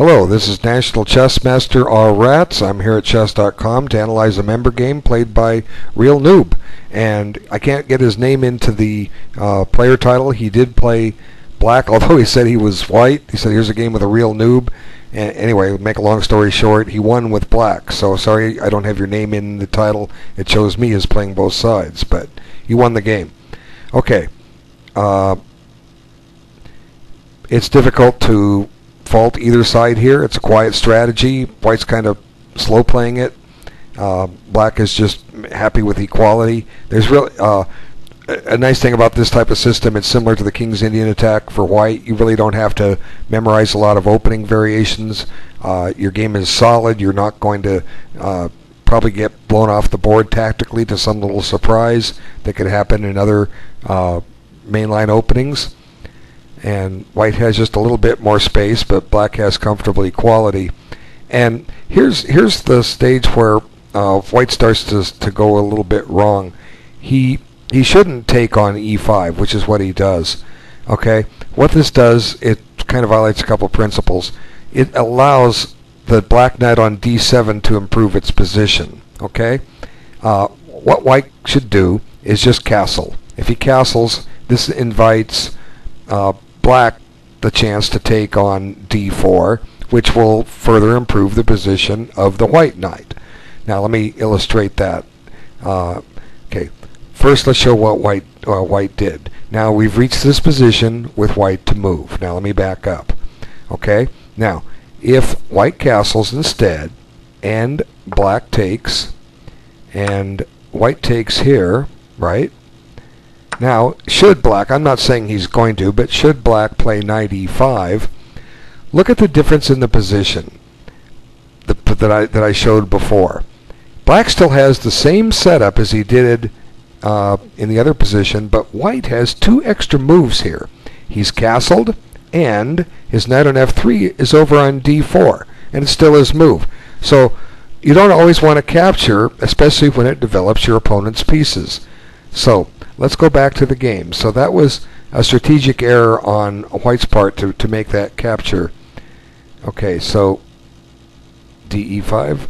Hello, this is National Chess Master R. Rats. I'm here at chess.com to analyze a member game played by Real Noob. And I can't get his name into the player title. He did play black, although he said he was white. He said, here's a game with a real noob. And anyway, make a long story short, he won with black. So sorry I don't have your name in the title. It shows me as playing both sides, but he won the game. Okay. It's difficult to fault either side here. It's a quiet strategy. White's kind of slow playing it. Black is just happy with equality. There's really a nice thing about this type of system. It's similar to the King's Indian attack for white. You really don't have to memorize a lot of opening variations. Your game is solid. You're not going to probably get blown off the board tactically to some little surprise that could happen in other mainline openings. And white has just a little bit more space, but black has comfortable equality. And here's the stage where white starts to go a little bit wrong. He shouldn't take on e5, which is what he does. Okay, what this does, it kind of violates a couple principles. It allows the black knight on d7 to improve its position. Okay, what white should do is just castle. If he castles, this invites black the chance to take on d4, which will further improve the position of the white knight. Now let me illustrate that. Okay, first let's show what white did. Now we've reached this position with white to move. Now let me back up. Okay, now if white castles instead and black takes and white takes here, right? Now, should black, I'm not saying he's going to, but should black play knight e5, look at the difference in the position that I showed before. Black still has the same setup as he did in the other position, but white has two extra moves here. He's castled, and his knight on f3 is over on d4, and it's still his move. So you don't always want to capture, especially when it develops your opponent's pieces. So let's go back to the game. So that was a strategic error on white's part to make that capture. Okay, so d5.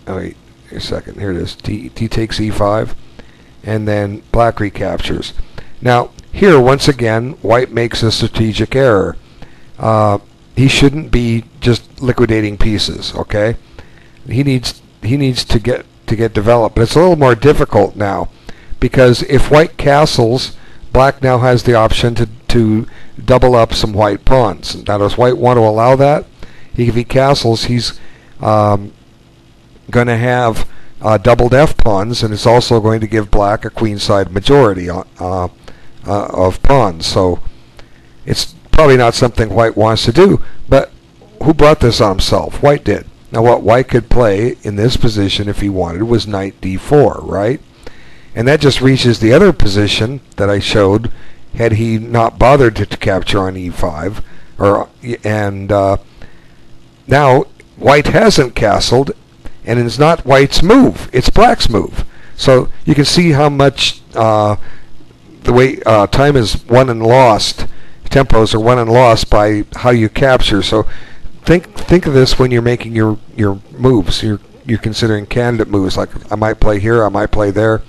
Oh wait a second. Here it is. D takes e5, and then black recaptures. Now here once again, white makes a strategic error. He shouldn't be just liquidating pieces. Okay, he needs to get developed, but it's a little more difficult now. Because if white castles, black now has the option to double up some white pawns. Now, does white want to allow that? If he castles, he's going to have doubled f pawns, and it's also going to give black a queenside majority of pawns. So it's probably not something white wants to do. But who brought this on himself? White did. Now, what white could play in this position if he wanted was knight d4, right? And that just reaches the other position that I showed had he not bothered to capture on e5. Now white hasn't castled, and it's not white's move, it's black's move. So you can see how much the way time is won and lost, tempos are won and lost by how you capture. So think of this when you're making your moves. You're considering candidate moves, like I might play here, I might play there.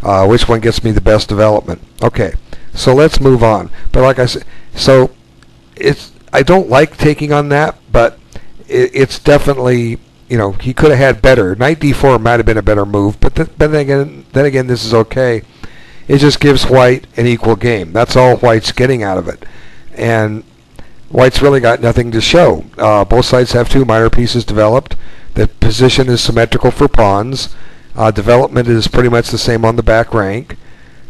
Which one gets me the best development? Okay, so let's move on. But like I said, so I don't like taking on that, but it's definitely, you know, he could have had better. Knight d4 might have been a better move, but then again, this is okay. It just gives white an equal game. That's all white's getting out of it, and white's really got nothing to show. Both sides have two minor pieces developed. The position is symmetrical for pawns. Development is pretty much the same on the back rank.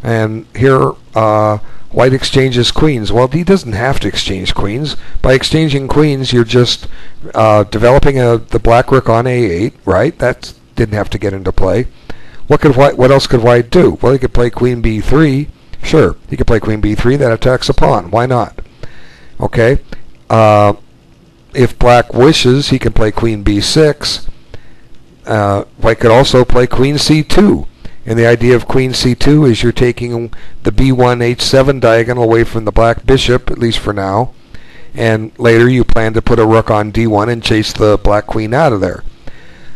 And here, white exchanges queens. Well, he doesn't have to exchange queens. By exchanging queens, you're just developing the black rook on a8, right? That didn't have to get into play. What else could white do? Well, he could play queen b3. Sure, he could play queen b3. That attacks a pawn. Why not? Okay. If black wishes, he can play queen b6. White could also play queen c2, and the idea of queen c2 is you're taking the b1 h7 diagonal away from the black bishop, at least for now, and later you plan to put a rook on d1 and chase the black queen out of there.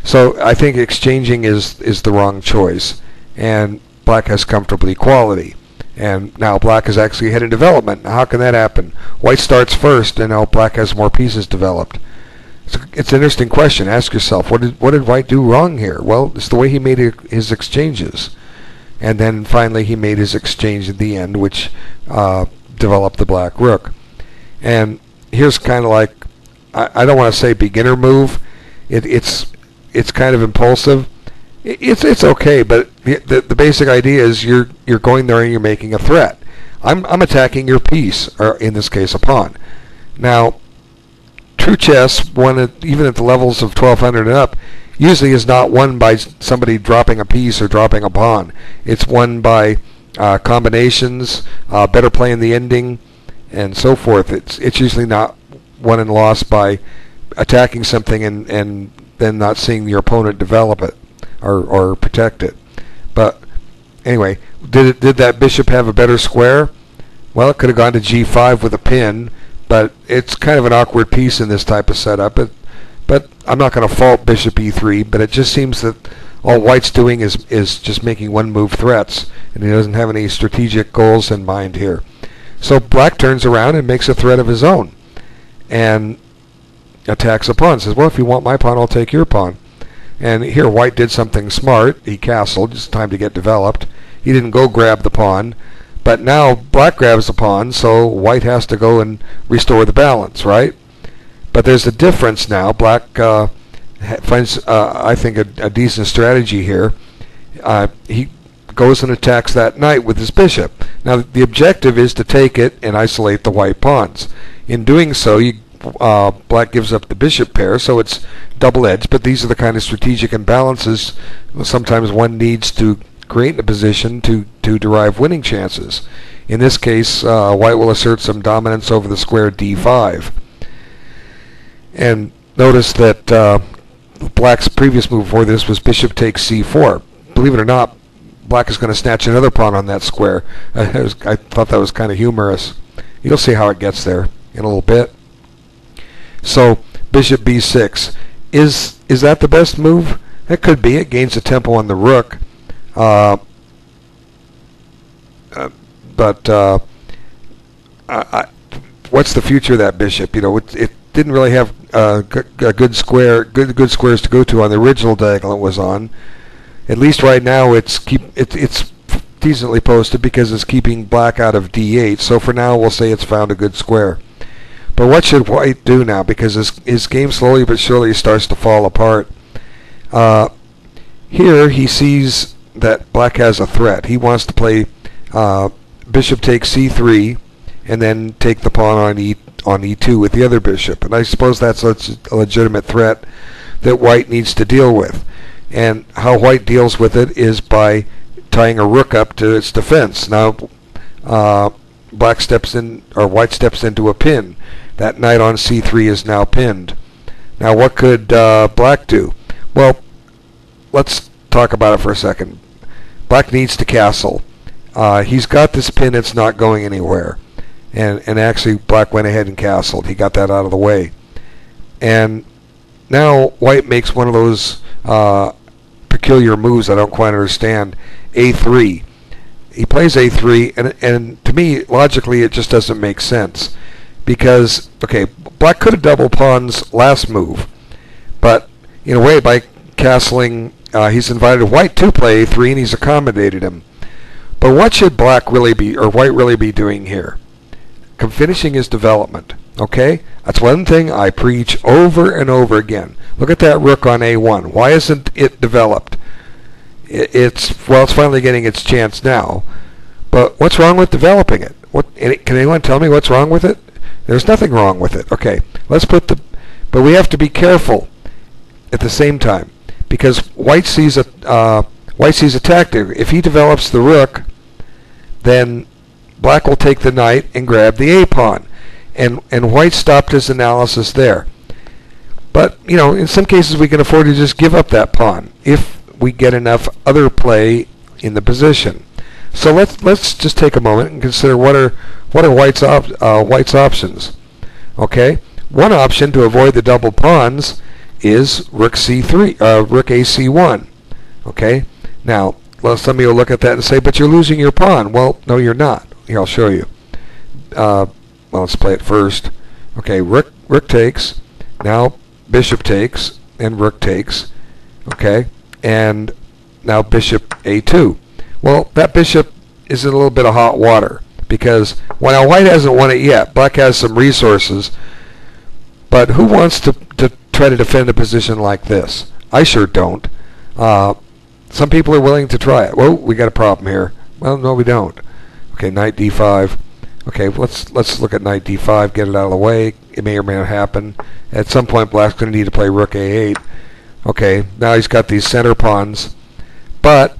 So I think exchanging is the wrong choice, and black has comfortable equality. And now black is actually ahead in development. How can that happen? White starts first, and now black has more pieces developed. It's an interesting question. Ask yourself, what did white do wrong here? Well, it's the way he made his exchanges. And then finally he made his exchange at the end, which developed the black rook. And here's kind of like, I don't want to say beginner move. It's kind of impulsive. It's okay, but the basic idea is you're going there and you're making a threat. I'm attacking your piece, or in this case, a pawn. Now, true chess, even at the levels of 1200 and up, usually is not won by somebody dropping a piece or dropping a pawn. It's won by combinations, better play in the ending, and so forth. It's usually not won and lost by attacking something and then not seeing your opponent develop it or protect it. But anyway, did that bishop have a better square? Well, it could have gone to g5 with a pin, but it's kind of an awkward piece in this type of setup. But I'm not going to fault bishop e3, but it just seems that all white's doing is just making one move threats, and he doesn't have any strategic goals in mind here. So black turns around and makes a threat of his own and attacks a pawn. Says, well, if you want my pawn, I'll take your pawn. And here white did something smart. He castled. It's time to get developed. He didn't go grab the pawn, but now black grabs the pawn, so white has to go and restore the balance, right? But there's a difference now. Black finds, I think, a decent strategy here. He goes and attacks that knight with his bishop. Now, the objective is to take it and isolate the white pawns. In doing so, black gives up the bishop pair, so it's double-edged, but these are the kind of strategic imbalances sometimes one needs to create in a position to derive winning chances. In this case, white will assert some dominance over the square d5. And notice that black's previous move before this was bishop takes c4. Believe it or not, black is going to snatch another pawn on that square. I thought that was kind of humorous. You'll see how it gets there in a little bit. So bishop b6. Is that the best move? It could be. It gains a tempo on the rook. What's the future of that bishop? You know, it didn't really have a good squares to go to on the original diagonal it was on. At least right now it's decently posted because it's keeping black out of d8. So for now we'll say it's found a good square. But what should white do now? Because his game slowly but surely starts to fall apart. Here he sees that black has a threat. He wants to play bishop takes c3 and then take the pawn on e2 with the other bishop. And I suppose that's a legitimate threat that white needs to deal with. And how white deals with it is by tying a rook up to its defense. Now black steps in, or white steps into a pin. That knight on c3 is now pinned. Now what could black do? Well, let's talk about it for a second. Black needs to castle. He's got this pin, it's not going anywhere. And actually black went ahead and castled. He got that out of the way. And now white makes one of those peculiar moves I don't quite understand. a3. He plays a3, and to me, logically, it just doesn't make sense. Because, okay, black could have double pawns last move, but in a way, by castling, he's invited white to play a3, and he's accommodated him. But what should black really be, or white really be doing here? Finishing his development, okay? That's one thing I preach over and over again. Look at that rook on a1. Why isn't it developed? It's finally getting its chance now. But what's wrong with developing it? Can anyone tell me what's wrong with it? There's nothing wrong with it. Okay, but we have to be careful at the same time, because white sees a tactic. If he develops the rook, then black will take the knight and grab the a pawn, and white stopped his analysis there. But you know, in some cases we can afford to just give up that pawn if we get enough other play in the position. So let's just take a moment and consider what are white's options. Okay, one option to avoid the double pawns is rook c3, rook ac1. Okay, now some of you will look at that and say, but you're losing your pawn. Well, no, you're not. Here, I'll show you. Well, let's play it first. Okay, rook takes. Now bishop takes and rook takes. Okay, and now bishop a2. Well, that bishop is in a little bit of hot water because now white hasn't won it yet. Black has some resources, but who wants to try to defend a position like this? I sure don't. Some people are willing to try it. Whoa, we got a problem here. Well, no, we don't. Okay, knight d5. Okay, let's look at knight d5, get it out of the way. It may or may not happen. At some point, black's going to need to play rook a8. Okay, now he's got these center pawns, but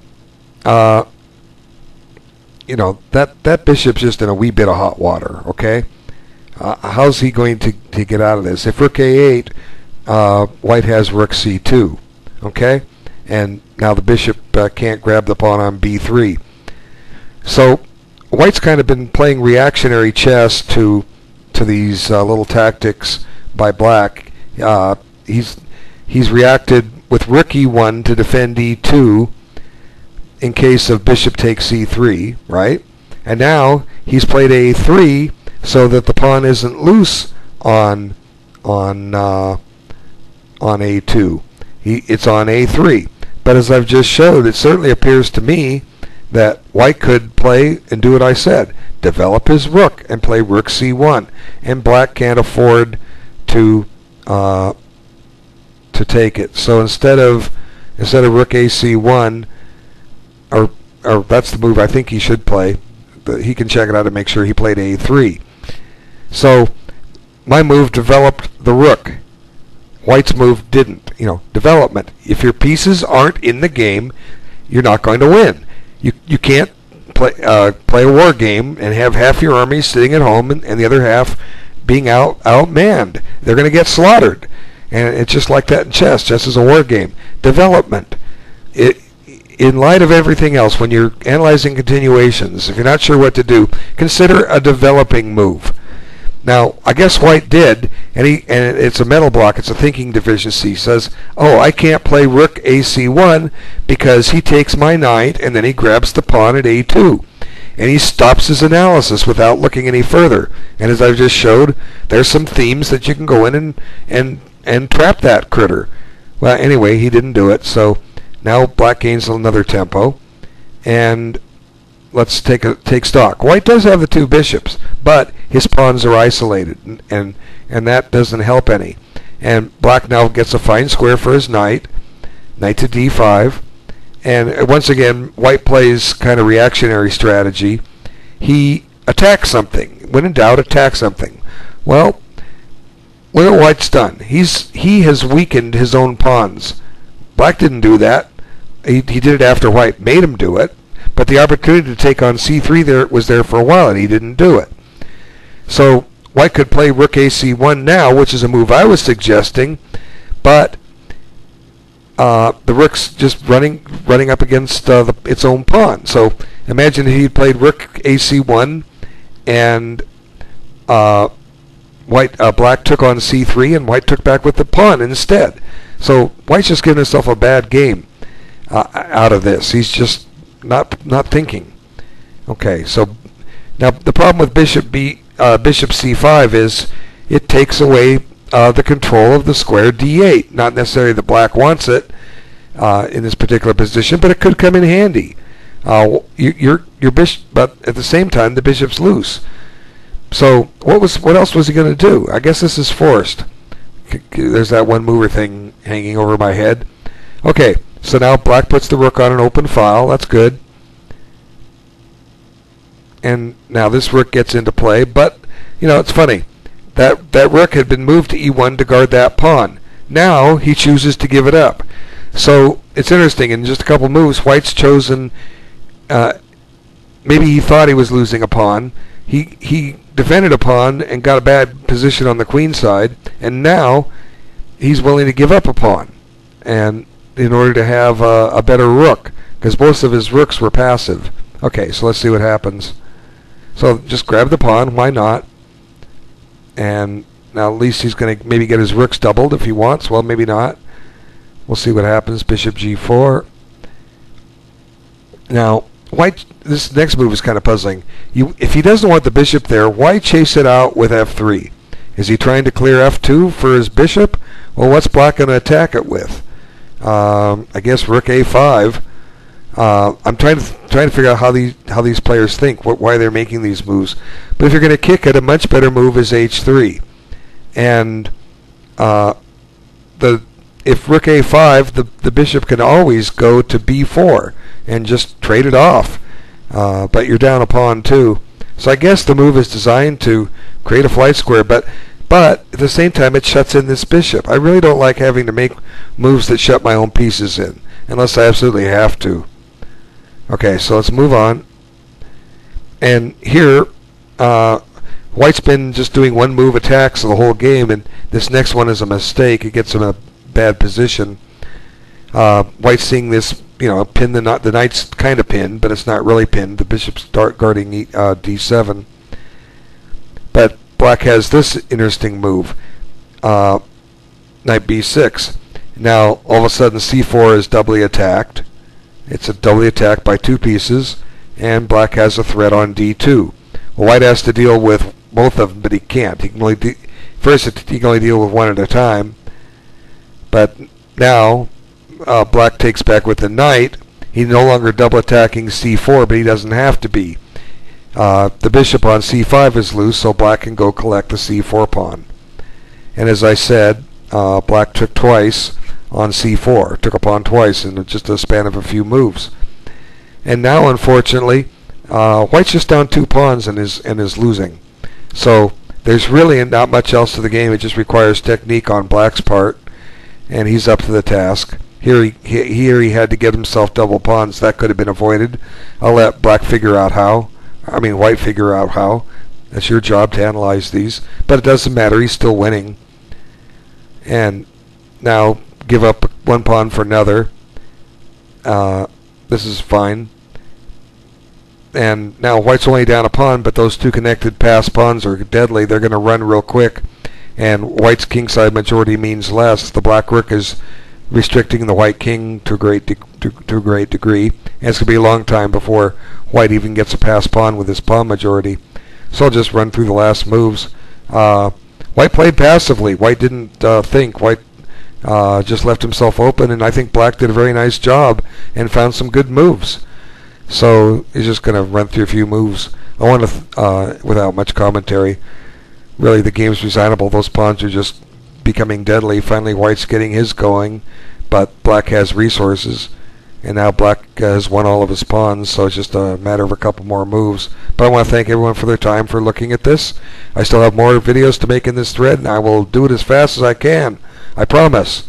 you know, that bishop's just in a wee bit of hot water. Okay, how's he going to get out of this? If rook a8, white has rook c2. Okay, and now the bishop can't grab the pawn on b3. So white's kind of been playing reactionary chess to these little tactics by black. He's reacted with rook e1 to defend e2 in case of bishop takes c3, right? And now he's played a3 so that the pawn isn't loose on a2. It's on a3. But as I've just showed, it certainly appears to me that white could play and do what I said, develop his rook and play rook c1, and black can't afford to take it. So instead of rook ac1, or that's the move I think he should play. He can check it out and make sure he played a3. So my move developed the rook. White's move didn't. You know, development. If your pieces aren't in the game, you're not going to win. You can't play a war game and have half your army sitting at home and the other half being outmanned. They're going to get slaughtered. And it's just like that in chess. Chess is a war game. Development. In light of everything else, when you're analyzing continuations, if you're not sure what to do, consider a developing move. Now, I guess white did, and it's a mental block. It's a thinking deficiency. He says, oh, I can't play rook ac1 because he takes my knight, and then he grabs the pawn at a2. And he stops his analysis without looking any further. And as I've just showed, there's some themes that you can go in and trap that critter. Well, anyway, he didn't do it, so now black gains another tempo. And let's take stock. White does have the two bishops, but his pawns are isolated, and that doesn't help any. And black now gets a fine square for his knight to d5. And once again, white plays kind of reactionary strategy. He attacks something. When in doubt, attack something. Well, look at what white's done. He has weakened his own pawns. Black didn't do that. He did it after white made him do it. But the opportunity to take on c3 was there for a while, and he didn't do it. So white could play rook ac1 now, which is a move I was suggesting, but the rook's just running up against its own pawn. So imagine if he played rook ac1 and black took on c3 and white took back with the pawn instead. So white's just giving himself a bad game out of this. He's just not thinking. Okay, so now the problem with bishop c5 is it takes away the control of the square d8. Not necessarily that black wants it in this particular position, but it could come in handy. Your bishop, but at the same time the bishop's loose. So what else was he going to do? I guess this is forced. There's that one mover thing hanging over my head. Okay, so now black puts the rook on an open file. That's good. And now this rook gets into play, but you know, it's funny. That rook had been moved to e1 to guard that pawn. Now he chooses to give it up. So it's interesting. In just a couple moves, white's chosen. Maybe he thought he was losing a pawn. He defended a pawn and got a bad position on the queen side, and now he's willing to give up a pawn, and in order to have a better rook, because most of his rooks were passive. Okay, so let's see what happens. So just grab the pawn. Why not? And Now at least he's going to maybe get his rooks doubled if he wants. Well, maybe not. We'll see what happens. Bishop g4. Now, white. This next move is kind of puzzling. If he doesn't want the bishop there, why chase it out with f3? Is he trying to clear f2 for his bishop? Well, what's black going to attack it with? I guess rook a5. I'm trying to figure out how these players think, why they're making these moves. But if you're going to kick it, a much better move is h3. And if rook a5, the bishop can always go to b4 and just trade it off. But you're down a pawn too. So I guess the move is designed to create a flight square, but at the same time it shuts in this bishop. I really don't like having to make moves that shut my own pieces in, unless I absolutely have to. Okay, so let's move on. And here, white's been just doing one move attacks the whole game, and this next one is a mistake. It gets him in a bad position. White's seeing this, pin the knight's kind of pinned, but it's not really pinned. The bishop's guarding d7. But black has this interesting move, knight b6. Now all of a sudden c4 is doubly attacked. It's a doubly attacked by two pieces, and black has a threat on d2. Well, white has to deal with both of them, but he can't. He can only he can only deal with one at a time. But now black takes back with the knight. He's no longer double attacking c4, but he doesn't have to be. The bishop on c5 is loose, so black can go collect the c4 pawn. And as I said, black took twice on c4, took a pawn twice in just a span of a few moves. And now, unfortunately, white's just down two pawns and is losing. So there's really not much else to the game. It just requires technique on black's part, and he's up to the task. Here he had to get himself double pawns. That could have been avoided. I'll let black figure out how. White figure out how. That's your job to analyze these. But it doesn't matter. He's still winning. And now give up one pawn for another. This is fine. And now white's only down a pawn, but those two connected pass pawns are deadly. They're going to run real quick. And white's kingside majority means less. The black rook is restricting the white king to a great degree. And it's going to be a long time before white even gets a pass pawn with his pawn majority. So I'll just run through the last moves. White played passively. White didn't think. White just left himself open, and I think black did a very nice job and found some good moves. So he's just going to run through a few moves. I want to, without much commentary, really the game's resignable. Those pawns are just becoming deadly. Finally white's getting his going, but black has resources. And now black has won all of his pawns, so it's just a matter of a couple more moves. But I want to thank everyone for their time for looking at this. I still have more videos to make in this thread, and I will do it as fast as I can. I promise.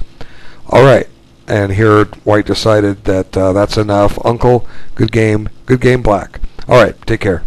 Alright, and here white decided that that's enough. Uncle, good game black. Alright, take care.